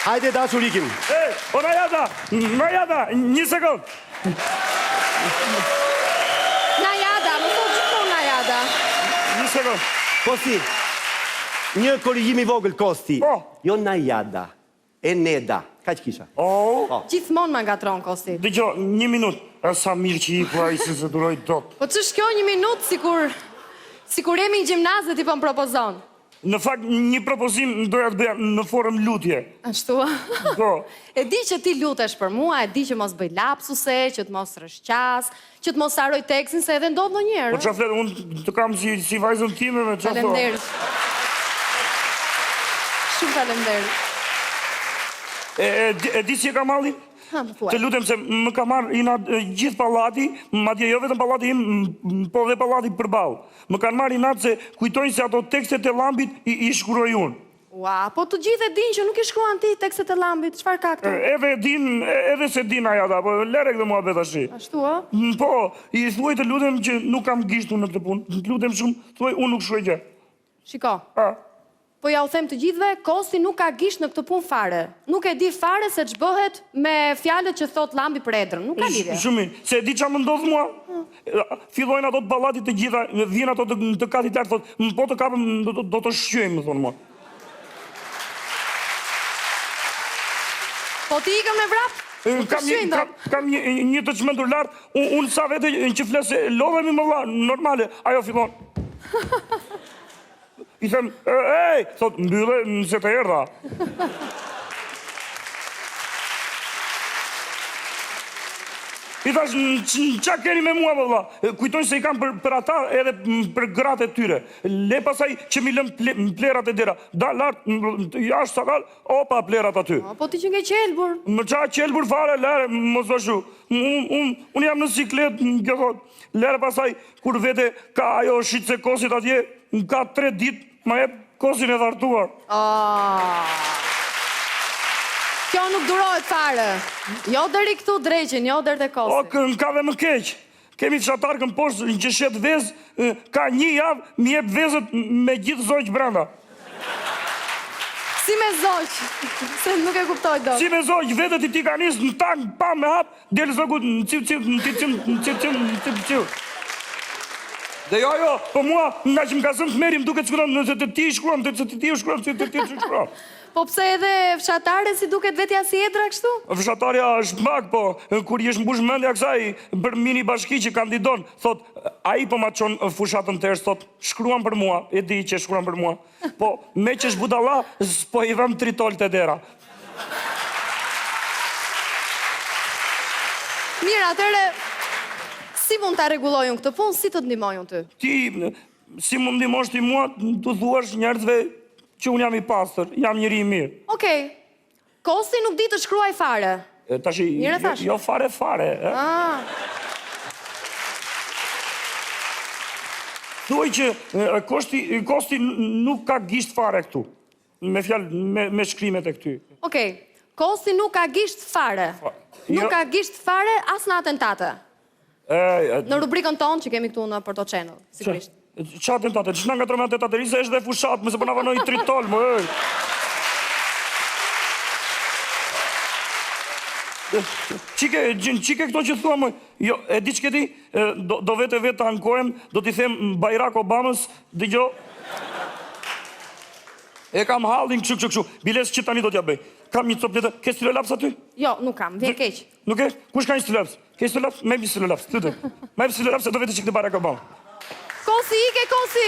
Hajde dashur ikim. O Najada, një sekund. Najada, më thot gjithmonë Najada. Një sekund. Kosti, një korrigjim i vogël, Kosti. Po. Jo Najada, Eneda. Kaq kisha. Gjithmonë më ngatron Kosti. Dëgjo, një minut. Sa mirë që i po ai se se duroj dot. Po ç'është kjo një minutë sikur jemi në gjimnaz dhe ti po më propozon. Në fakt, një propozim doja të bëja në formë lutje. Ashtu? Po. E di që ti lutesh për mua, e di që mos bëj lapsuse, që të mos rrëshqas, që të mos haroj tekstin, se edhe ndodh ndonjëherë. Po çfarë flet, unë të kam si vajzën time me çfarë. Faleminderit. Shumë faleminderit. E di si e kam mallin? Ha, më thuaj. Të lutem se më ka marrë inat gjithë pallati, madje jo vetëm pallati im, po dhe pallati përballë. Më kanë marrë inat se kujtojnë se ato tekstet e llambit i shkruaj unë. Ua, po të gjithë e din që nuk i shkruan ti tekstet e llambit, çfarë ka këtu? Edhe se din Najada, po lere këtë mua bet tash. Ashtu, ë? Po, i thuaj të lutem që nuk kam gishtu në këtë punë. Të lutem shumë, thuaj unë nuk shkruaj gjë. Shiko. Po ja u them të gjithëve, Kosti nuk ka gisht në këtë punë fare. Nuk e di fare se ç'bëhet me fjalët që thot llambi për Edrën. Nuk ka lidhje. Shumë, se e di çfarë më ndodh mua? Fillojnë ato të pallatit të gjitha, vjen ato të katit lart, thot, po të kapëm do të shqyejmë, thon mua. Po ti ikëm me vrap? Kam një të çmendur lart, unë sa vete që flas se lodhemi më vlla, normale, ajo fillon. I them, ej, thot, mbylle nëse të erdha. I thash, qa keni me mua, vëlla? Kujtojnë se i kam për ata edhe për gratë e tyre. Le pasaj që mi lëm plerat e dera. Da lartë, jashtë sakal, opa plerat aty. Po ti që nge qelbur. Më qa qelbur fare, lere, mos vëshu. Unë jam në siklet, kjo thot. Lere pasaj, kur vete ka ajo shqitse kosit atje, ka 3 dit, ma jep kosin e dhartuar. Kjo nuk durohet fare. Jo deri këtu dreqin, jo deri te kosi. O, ka dhe më keq. Kemi fshatarkën poshtë që shet vezë, ka një javë, mi jep vezët me gjithë zoq brenda. Si me zoq? Se nuk e kuptoj do. Si me zoq, vetët i ti ka njësë në tak, pa me hap, delë zogut në civ. Dhe jo, po mua, nga që më ka sëmë të merim duke të shkruam, nëse të ti shkruam, të ti shkruam, të ti shkruam. Po pse edhe fshatare si duket vetja si Edra kështu? Fshatarja është mak, po, kur jesh mbush mendja kësaj për mini bashki që kandidon, thot, a i po ma qonë fushatën tërës, thot, shkruan për mua, e di që shkruan për mua, po, me që shbudalla, s'po i vëm 3 tol të dera. Mirë, atëre, si mund ta rregullojun këtë punë, si të ndihmojun ty? Ti, si mund ndihmosh ti mua, të thuash njerëzve që unë jam i pastër, jam njëri i mirë. Okej. Kosti nuk di të shkruaj fare. Tash, jo fare. Thuaj që Kosti nuk ka gisht fare këtu. Me fjalë, me shkrimet e këty. Okej. Kosti nuk ka gisht fare. Nuk ka gisht fare as në atentate. Në rubrikën tonë që kemi këtu në Porto Channel, sigurisht. Qa atentate? Që nga trome atentate? Se është dhe fushat, mëse përna vanoj 3 tol, më ej. Qike këto që thua, më, jo, e di që këti, do vete të ankohem, do t'i them Bajrak Obamës, dhe gjo, e kam halin këshu, biles që tani do t'ja bëj. Kam një copletë, ke stilolaps aty? Jo, nuk kam, vjen keq. Nuk e? Kush ka një stilolaps? Ke stilolaps? Me një stilolaps, të të. Me një stilolaps e do vete që këtë Bajrak Obama. Kosi, ike, Kosi!